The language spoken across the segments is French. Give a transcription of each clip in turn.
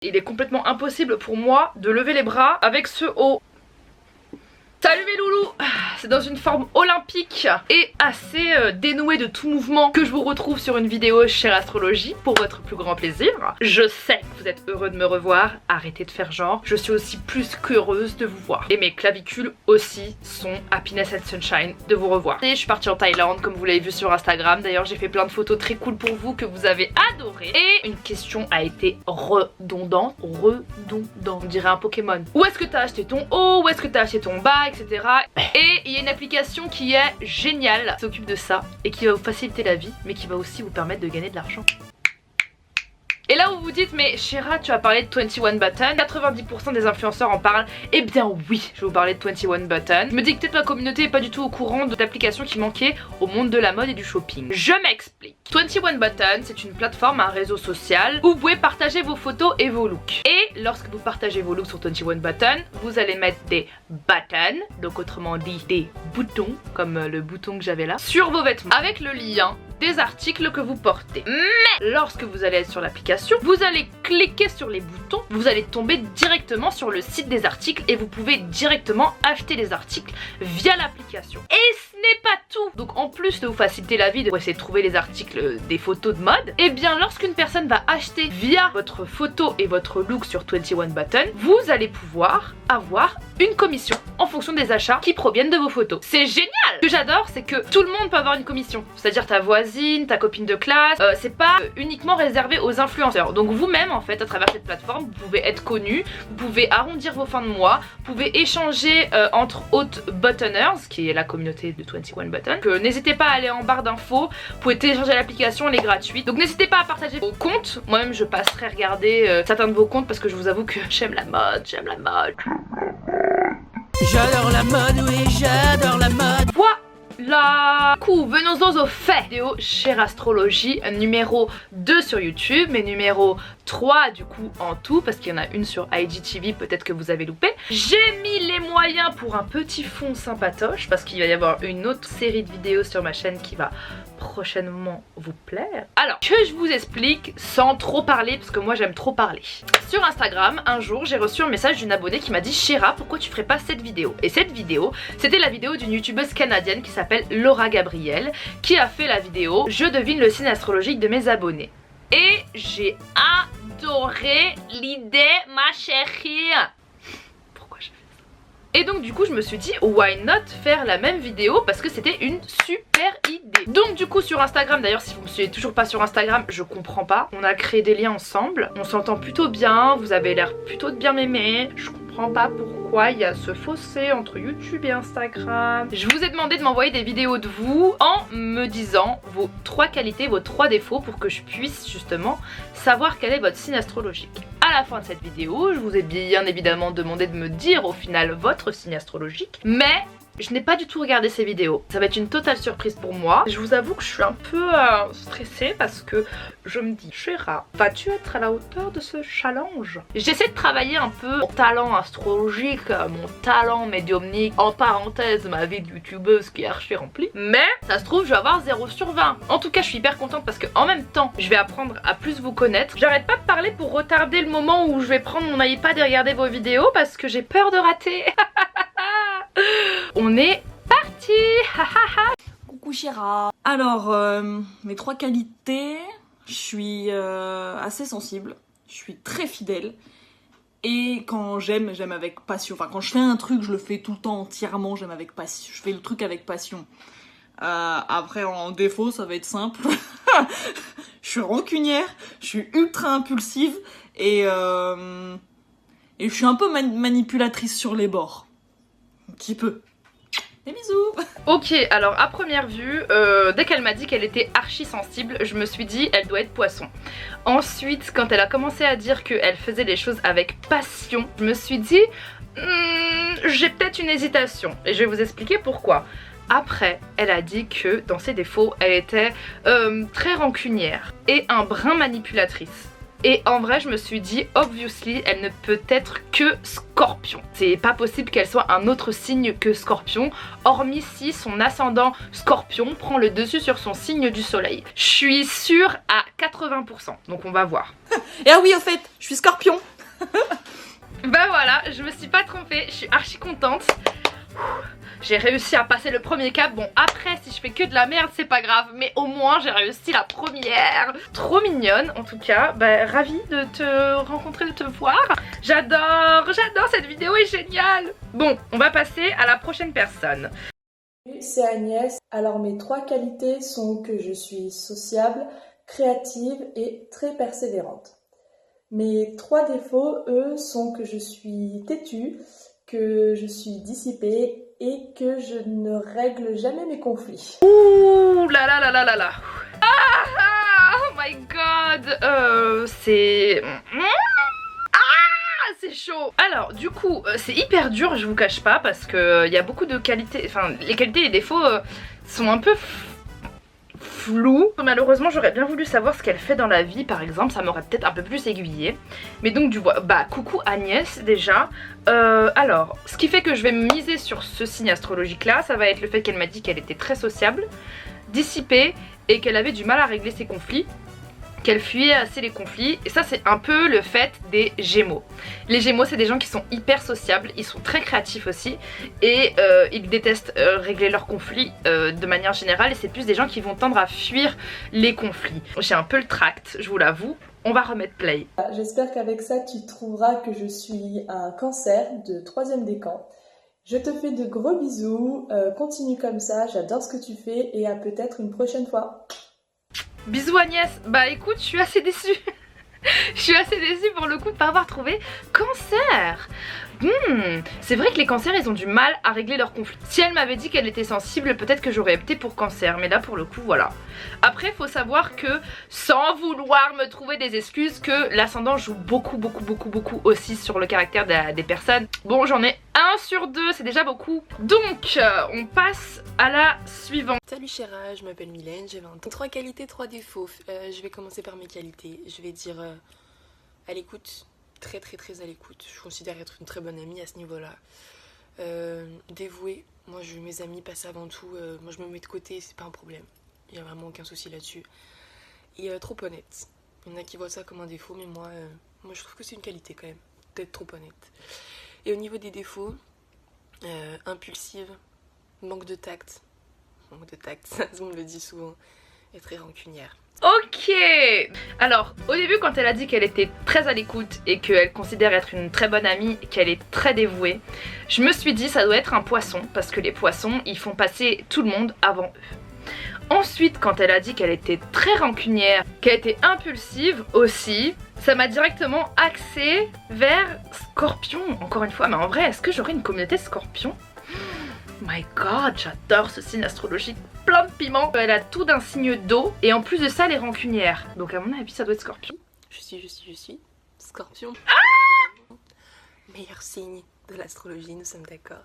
Il est complètement impossible pour moi de lever les bras avec ce haut. Salut mes loulous, c'est dans une forme olympique et assez dénouée de tout mouvement que je vous retrouve sur une vidéo Chère Astrologie pour votre plus grand plaisir. Je sais que vous êtes heureux de me revoir, arrêtez de faire genre, je suis aussi plus qu'heureuse de vous voir. Et mes clavicules aussi sont happiness and sunshine de vous revoir. Et je suis partie en Thaïlande comme vous l'avez vu sur Instagram, d'ailleurs j'ai fait plein de photos très cool pour vous que vous avez adoré. Et une question a été redondante, on dirait un Pokémon. Où est-ce que t'as acheté ton haut, où est-ce que t'as acheté ton bas, etc. Et il y a une application qui est géniale, qui s'occupe de ça et qui va vous faciliter la vie, mais qui va aussi vous permettre de gagner de l'argent. Et là vous vous dites, mais Chéra, tu as parlé de 21 Button, 90% des influenceurs en parlent. Eh bien oui, je vais vous parler de 21 Button. Je me dis que peut-être ma communauté est pas du tout au courant de l'application qui manquait au monde de la mode et du shopping. Je m'explique. 21 Button, c'est une plateforme, un réseau social où vous pouvez partager vos photos et vos looks. Et lorsque vous partagez vos looks sur 21 Button, vous allez mettre des buttons, donc autrement dit des boutons, comme le bouton que j'avais là, sur vos vêtements, avec le lien des articles que vous portez. Mais lorsque vous allez être sur l'application, vous allez cliquer sur les boutons, vous allez tomber directement sur le site des articles et vous pouvez directement acheter les articles via l'application. Et ce n'est pas tout. Donc en plus de vous faciliter la vie, de essayer de trouver les articles des photos de mode, et bien lorsqu'une personne va acheter via votre photo et votre look sur 21 Button, vous allez pouvoir avoir une commission en fonction des achats qui proviennent de vos photos. C'est génial! Ce que j'adore, c'est que tout le monde peut avoir une commission. C'est-à-dire ta voisine, ta copine de classe, c'est pas uniquement réservé aux influenceurs. Donc vous-même en fait, à travers cette plateforme, vous pouvez être connu, vous pouvez arrondir vos fins de mois, vous pouvez échanger entre autres buttonners, qui est la communauté de 21 Button. Donc n'hésitez pas à aller en barre d'infos, vous pouvez télécharger l'application, elle est gratuite. Donc n'hésitez pas à partager vos comptes. Moi-même je passerai regarder certains de vos comptes parce que je vous avoue que j'aime la mode, j'aime la mode. J'adore la mode, oui, j'adore la mode. Voilà. Coup, venons-en aux faits. Vidéo Chère Astrologie, numéro 2 sur YouTube, mais numéro 3 du coup en tout, parce qu'il y en a une sur IGTV, peut-être que vous avez loupé. J'ai mis les moyens pour un petit fond sympatoche, parce qu'il va y avoir une autre série de vidéos sur ma chaîne qui va prochainement vous plaire. Alors, que je vous explique sans trop parler, parce que moi j'aime trop parler. Sur Instagram, un jour, j'ai reçu un message d'une abonnée qui m'a dit « Chéra, pourquoi tu ferais pas cette vidéo ?» Et cette vidéo, c'était la vidéo d'une youtubeuse canadienne qui s'appelle Laura Gabriel, qui a fait la vidéo « Je devine le signe astrologique de mes abonnés ». Et j'ai adoré l'idée, ma chérie. Et donc du coup je me suis dit why not faire la même vidéo parce que c'était une super idée. Donc du coup sur Instagram, d'ailleurs si vous me suivez toujours pas sur Instagram, je comprends pas. On a créé des liens ensemble, on s'entend plutôt bien, vous avez l'air plutôt de bien m'aimer. Je comprends pas pourquoi il y a ce fossé entre YouTube et Instagram. Je vous ai demandé de m'envoyer des vidéos de vous en me disant vos 3 qualités, vos 3 défauts pour que je puisse justement savoir quel est votre signe astrologique. À la fin de cette vidéo, je vous ai bien évidemment demandé de me dire au final votre signe astrologique, mais je n'ai pas du tout regardé ces vidéos. Ça va être une totale surprise pour moi. Je vous avoue que je suis un peu stressée parce que je me dis, Chéra, vas-tu être à la hauteur de ce challenge? J'essaie de travailler un peu mon talent astrologique, mon talent médiumnique, en parenthèse ma vie de youtubeuse qui est archi remplie, mais ça se trouve je vais avoir 0 sur 20. En tout cas je suis hyper contente parce que en même temps je vais apprendre à plus vous connaître. J'arrête pas de parler pour retarder le moment où je vais prendre mon iPad et regarder vos vidéos parce que j'ai peur de rater. On est parti. Coucou Chéra. Alors, mes 3 qualités, je suis assez sensible, je suis très fidèle. Et quand j'aime avec passion. Enfin, quand je fais un truc, je le fais tout le temps entièrement, j'aime avec passion. Je fais le truc avec passion. Après, en défaut, ça va être simple. Je suis rancunière, je suis ultra impulsive et je suis un peu manipulatrice sur les bords. Un petit peu. Des bisous. Ok, alors à première vue, dès qu'elle m'a dit qu'elle était archi sensible, je me suis dit elle doit être poisson. Ensuite, quand elle a commencé à dire qu'elle faisait les choses avec passion, je me suis dit j'ai peut-être une hésitation et je vais vous expliquer pourquoi. Après, elle a dit que dans ses défauts, elle était très rancunière et un brin manipulatrice. Et en vrai je me suis dit obviously elle ne peut être que Scorpion. C'est pas possible qu'elle soit un autre signe que Scorpion, hormis si son ascendant Scorpion prend le dessus sur son signe du soleil. Je suis sûre à 80%, donc on va voir. Et ah oui au fait, je suis Scorpion. Bah voilà, je me suis pas trompée, je suis archi contente. J'ai réussi à passer le premier cap. Bon après si je fais que de la merde c'est pas grave, mais au moins j'ai réussi la première. Trop mignonne en tout cas. Bah ravie de te rencontrer, de te voir. J'adore cette vidéo est géniale. Bon on va passer à la prochaine personne. C'est Agnès. Alors mes 3 qualités sont que je suis sociable, créative et très persévérante. Mes 3 défauts, eux, sont que je suis têtue, que je suis dissipée et que je ne règle jamais mes conflits. Ouh là là là là là là. Ah, oh my god. C'est c'est chaud. Alors du coup c'est hyper dur, je vous cache pas, parce que il y a beaucoup de qualités, enfin les qualités et les défauts sont un peu flous. Malheureusement j'aurais bien voulu savoir ce qu'elle fait dans la vie par exemple, ça m'aurait peut-être un peu plus aiguillé. Mais donc du coup, bah coucou Agnès déjà. Alors ce qui fait que je vais me miser sur ce signe astrologique là, ça va être le fait qu'elle m'a dit qu'elle était très sociable, dissipée et qu'elle avait du mal à régler ses conflits, qu'elle fuyait assez les conflits, et ça c'est un peu le fait des Gémeaux. Les Gémeaux c'est des gens qui sont hyper sociables, ils sont très créatifs aussi et ils détestent régler leurs conflits de manière générale, et c'est plus des gens qui vont tendre à fuir les conflits. J'ai un peu le tract, je vous l'avoue. On va remettre play. J'espère qu'avec ça tu trouveras que je suis un Cancer de 3e décan. Je te fais de gros bisous, continue comme ça, j'adore ce que tu fais et à peut-être une prochaine fois. Bisous Agnès. Bah écoute, je suis assez déçue. Je suis assez déçue pour le coup de pas avoir trouvé Cancer. C'est vrai que les cancers ils ont du mal à régler leurs conflits. Si elle m'avait dit qu'elle était sensible, peut-être que j'aurais opté pour Cancer, mais là pour le coup voilà. Après faut savoir que, sans vouloir me trouver des excuses, que l'ascendant joue beaucoup aussi sur le caractère des personnes. Bon j'en ai 1 sur 2, c'est déjà beaucoup. Donc on passe à la suivante. Salut Chéra, je m'appelle Mylène, j'ai 20 ans. 3 qualités, 3 défauts. Je vais commencer par mes qualités. Je vais dire à l'écoute. Très à l'écoute. Je considère être une très bonne amie à ce niveau-là. Dévouée. Moi, mes amis passent avant tout. Moi, je me mets de côté, c'est pas un problème. Il n'y a vraiment aucun souci là-dessus. Et trop honnête. Il y en a qui voient ça comme un défaut, mais moi je trouve que c'est une qualité quand même, d'être trop honnête. Et au niveau des défauts, impulsive, manque de tact. Manque de tact, ça on me le dit souvent. Et très rancunière. Ok. Alors au début quand elle a dit qu'elle était très à l'écoute et qu'elle considère être une très bonne amie, qu'elle est très dévouée, je me suis dit ça doit être un poisson, parce que les poissons ils font passer tout le monde avant eux. Ensuite quand elle a dit qu'elle était très rancunière, qu'elle était impulsive aussi, ça m'a directement axée vers Scorpion encore une fois. Mais en vrai est-ce que j'aurais une communauté Scorpion? My god, j'adore ce signe astrologique, plein de piment. Elle a tout d'un signe d'eau et en plus de ça elle est rancunière. Donc à mon avis ça doit être Scorpion. Je suis Scorpion. Ah, meilleur signe de l'astrologie, nous sommes d'accord.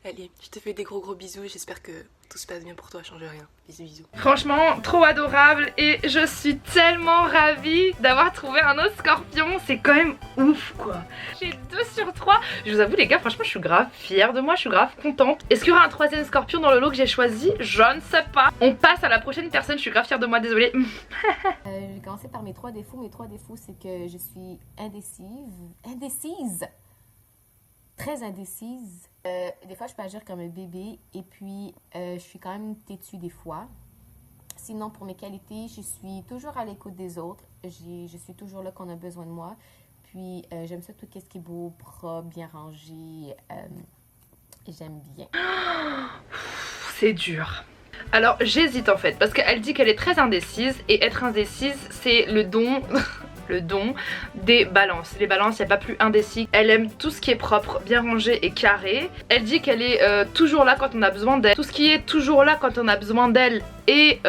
Allez, je te fais des gros bisous, j'espère que tout se passe bien pour toi, change rien. Bisous. Franchement, trop adorable et je suis tellement ravie d'avoir trouvé un autre Scorpion, c'est quand même ouf quoi. J'ai 2 sur 3, je vous avoue les gars, franchement je suis grave fière de moi, je suis grave contente. Est-ce qu'il y aura un 3e Scorpion dans le lot que j'ai choisi? Je ne sais pas. On passe à la prochaine personne, je suis grave fière de moi, désolée. Je vais commencer par mes 3 défauts. Mes 3 défauts, c'est que je suis indécise. Très indécise. Des fois, je peux agir comme un bébé et puis je suis quand même têtue des fois. Sinon, pour mes qualités, je suis toujours à l'écoute des autres. Je suis toujours là quand on a besoin de moi. Puis, j'aime ça tout ce qui est beau, propre, bien rangé. J'aime bien. C'est dur. Alors, j'hésite en fait, parce qu'elle dit qu'elle est très indécise et être indécise, c'est le don... le don des balances. Les balances, il n'y a pas plus indécis. Elle aime tout ce qui est propre, bien rangé et carré. Elle dit qu'elle est toujours là quand on a besoin d'elle. Tout ce qui est toujours là quand on a besoin d'elle et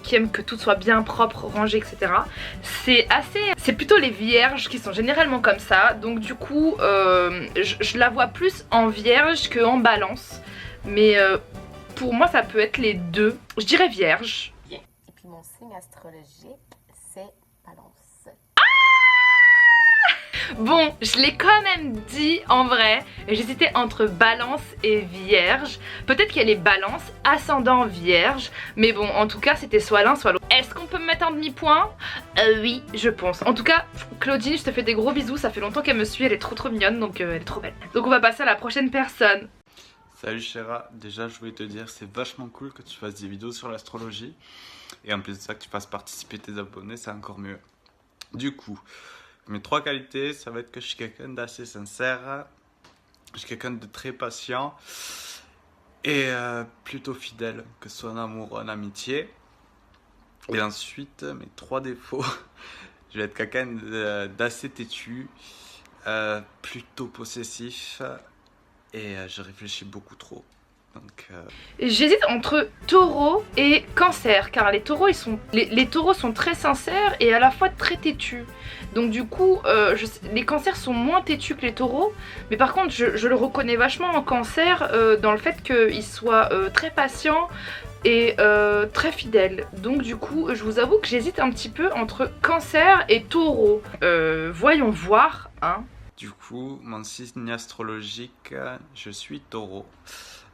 qui aime que tout soit bien propre, rangé, etc. C'est plutôt les vierges qui sont généralement comme ça. Donc du coup, je la vois plus en vierge qu'en balance. Mais pour moi, ça peut être les deux. Je dirais vierge. Et puis mon signe astrologique, c'est balance. Bon, je l'ai quand même dit en vrai, j'hésitais entre balance et vierge. Peut-être qu'elle est balance, ascendant vierge, mais bon, en tout cas, c'était soit l'un, soit l'autre. Est-ce qu'on peut me mettre un demi-point? Oui, je pense. En tout cas, Claudine, je te fais des gros bisous, ça fait longtemps qu'elle me suit, elle est trop mignonne, donc elle est trop belle. Donc on va passer à la prochaine personne. Salut Chéra, déjà je voulais te dire c'est vachement cool que tu fasses des vidéos sur l'astrologie et en plus de ça que tu fasses participer tes abonnés, c'est encore mieux. Du coup, mes 3 qualités, ça va être que je suis quelqu'un d'assez sincère, je suis quelqu'un de très patient et plutôt fidèle, que ce soit en amour ou en amitié. Et ensuite, mes 3 défauts, je vais être quelqu'un d'assez têtu, plutôt possessif. Et je réfléchis beaucoup trop. Donc, J'hésite entre taureau et cancer, car les taureaux, les taureaux sont très sincères et à la fois très têtus. Donc du coup, les cancers sont moins têtus que les taureaux, mais par contre, je le reconnais vachement en cancer dans le fait qu'il soit très patient et très fidèle. Donc du coup, je vous avoue que j'hésite un petit peu entre cancer et taureau. Voyons voir, hein. Du coup, mon signe astrologique, je suis taureau.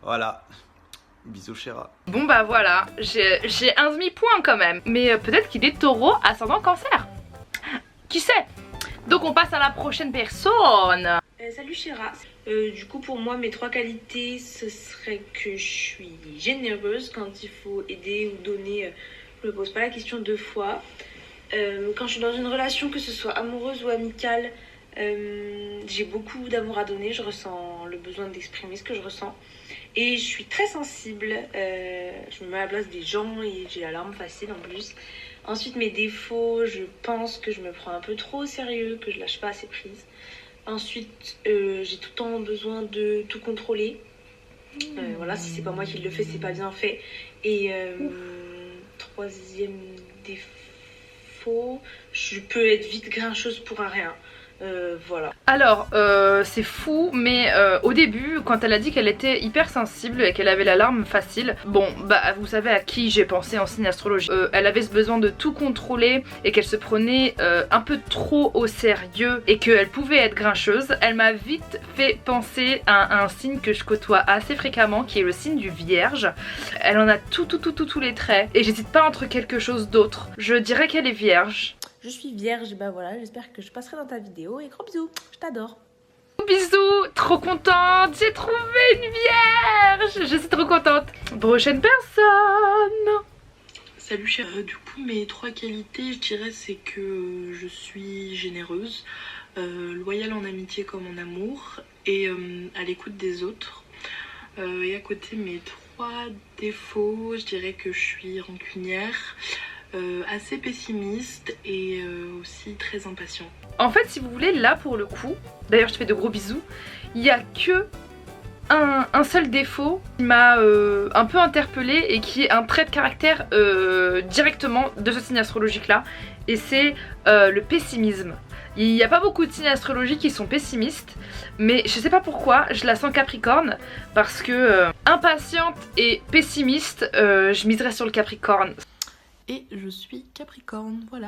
Voilà. Bisous Chéra. Bon bah voilà, j'ai un demi-point quand même. Mais peut-être qu'il est taureau ascendant cancer. Qui sait? Donc on passe à la prochaine personne. Salut Chéra. Du coup pour moi mes 3 qualités ce serait que je suis généreuse quand il faut aider ou donner. Je me pose pas la question 2 fois. Quand je suis dans une relation, que ce soit amoureuse ou amicale, j'ai beaucoup d'amour à donner, je ressens le besoin d'exprimer ce que je ressens et je suis très sensible, je me mets à la place des gens et j'ai la larme facile en plus. Ensuite mes défauts, je pense que je me prends un peu trop au sérieux, que je lâche pas assez prise. Ensuite j'ai tout le temps besoin de tout contrôler, voilà, si c'est pas moi qui le fais c'est pas bien fait. Et 3e défaut, je peux être vite grincheuse pour un rien. Voilà. Alors, c'est fou, mais au début, quand elle a dit qu'elle était hyper sensible et qu'elle avait la larme facile, bon, bah vous savez à qui j'ai pensé en signe astrologie. Elle avait ce besoin de tout contrôler et qu'elle se prenait un peu trop au sérieux et qu'elle pouvait être grincheuse. Elle m'a vite fait penser à un signe que je côtoie assez fréquemment, qui est le signe du vierge. Elle en a tous les traits et j'hésite pas entre quelque chose d'autre. Je dirais qu'elle est vierge. Je suis vierge, bah voilà, j'espère que je passerai dans ta vidéo et gros bisous, je t'adore. Bisous, trop contente, j'ai trouvé une vierge, je suis trop contente. Prochaine personne. Salut chère, du coup mes 3 qualités je dirais c'est que je suis généreuse, loyale en amitié comme en amour et à l'écoute des autres. Et à côté mes 3 défauts, je dirais que je suis rancunière, assez pessimiste et aussi très impatient. En fait si vous voulez là pour le coup, d'ailleurs je te fais de gros bisous, il y a que un seul défaut qui m'a un peu interpellée et qui est un trait de caractère directement de ce signe astrologique là, et c'est le pessimisme. Il n'y a pas beaucoup de signes astrologiques qui sont pessimistes, mais je sais pas pourquoi, je la sens Capricorne, parce que impatiente et pessimiste, je miserais sur le Capricorne. Et je suis Capricorne, voilà.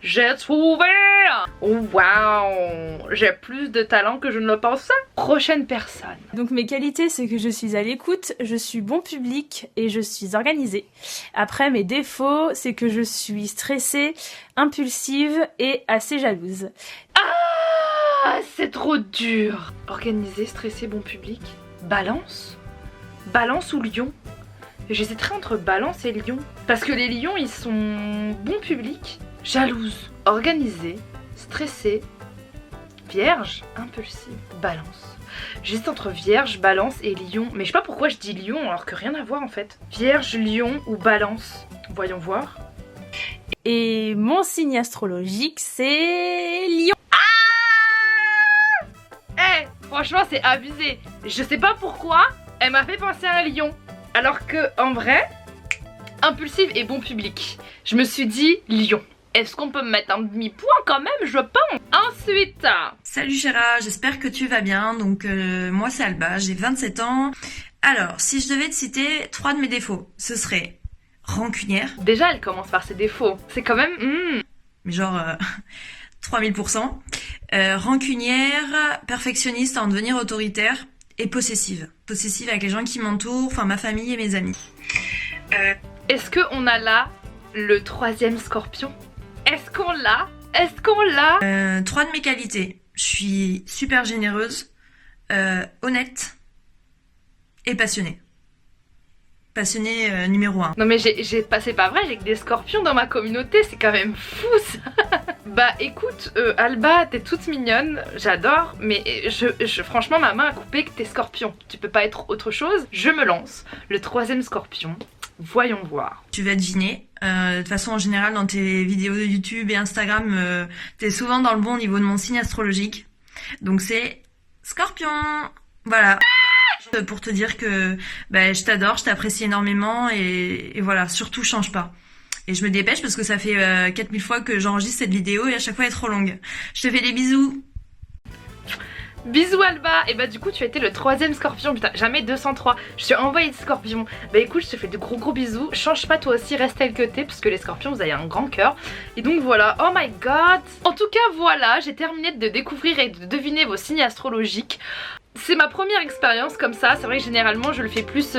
J'ai trouvé! Waouh! J'ai plus de talent que je ne le pensais. Prochaine personne. Donc mes qualités, c'est que je suis à l'écoute, je suis bon public et je suis organisée. Après mes défauts, c'est que je suis stressée, impulsive et assez jalouse. Ah! C'est trop dur! Organisé, stressé, bon public. Balance? Balance ou lion? J'hésiterais entre balance et lion. Parce que les lions, ils sont bon public, jalouse, organisée, stressée, vierge, impulsive, balance. J'hésite entre vierge, balance et lion. Mais je sais pas pourquoi je dis lion alors que rien à voir en fait. Vierge, lion ou balance. Voyons voir. Et mon signe astrologique, c'est Lion. Ah! Franchement c'est abusé. Je sais pas pourquoi, elle m'a fait penser à un lion. Alors que en vrai, impulsive et bon public. Je me suis dit lion. Est-ce qu'on peut me mettre un demi-point quand même? Je pense. Ensuite. Salut Chéra, j'espère que tu vas bien. Donc moi c'est Alba, j'ai 27 ans. Alors, si je devais te citer 3 de mes défauts, ce serait rancunière. Déjà elle commence par ses défauts. C'est quand même... mais genre 3000%. Rancunière, perfectionniste à en devenir autoritaire et possessive. Possessive avec les gens qui m'entourent, enfin ma famille et mes amis. Est-ce qu'on a là le 3e scorpion? Est-ce qu'on l'a? Est-ce qu'on l'a? 3 de mes qualités. Je suis super généreuse, honnête et passionnée. Passionnée numéro 1. Non mais c'est pas vrai, j'ai que des scorpions dans ma communauté, c'est quand même fou ça. Bah écoute, Alba, t'es toute mignonne, j'adore, mais franchement ma main a coupé que t'es scorpion. Tu peux pas être autre chose. Je me lance, le 3e scorpion, voyons voir. Tu vas deviner. De toute façon en général dans tes vidéos de YouTube et Instagram, t'es souvent dans le bon niveau de mon signe astrologique. Donc c'est Scorpion. Voilà. Pour te dire que je t'adore, je t'apprécie énormément et voilà, surtout change pas. Et je me dépêche parce que ça fait 4000 fois que j'enregistre cette vidéo et à chaque fois elle est trop longue. Je te fais des bisous. Bisous Alba. Et bah du coup tu as été le 3e scorpion. Putain, jamais 203. Je suis envoyée de scorpion. Bah écoute, je te fais de gros bisous. Change pas toi aussi, reste tel que t'es, parce que les scorpions vous avez un grand cœur. Et donc voilà, oh my god. En tout cas voilà, j'ai terminé de découvrir et de deviner vos signes astrologiques. C'est ma première expérience comme ça, c'est vrai que généralement je le fais plus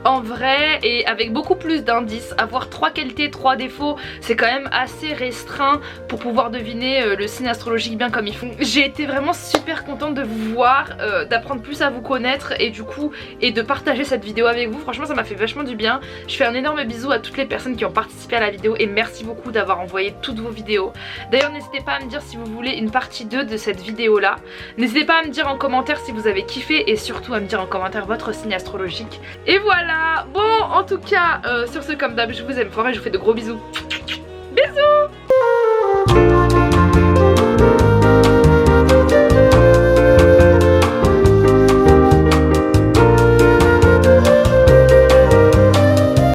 en vrai et avec beaucoup plus d'indices. Avoir 3 qualités, 3 défauts, c'est quand même assez restreint pour pouvoir deviner le signe astrologique bien comme il faut. J'ai été vraiment super contente de vous voir, d'apprendre plus à vous connaître et du coup et de partager cette vidéo avec vous. Franchement ça m'a fait vachement du bien. Je fais un énorme bisou à toutes les personnes qui ont participé à la vidéo et merci beaucoup d'avoir envoyé toutes vos vidéos. D'ailleurs n'hésitez pas à me dire si vous voulez une partie 2 de cette vidéo là. N'hésitez pas à me dire en commentaire si vous avez kiffé et surtout à me dire en commentaire votre signe astrologique. Et voilà, bon en tout cas sur ce comme d'hab je vous aime fort et je vous fais de gros bisous. Bisous.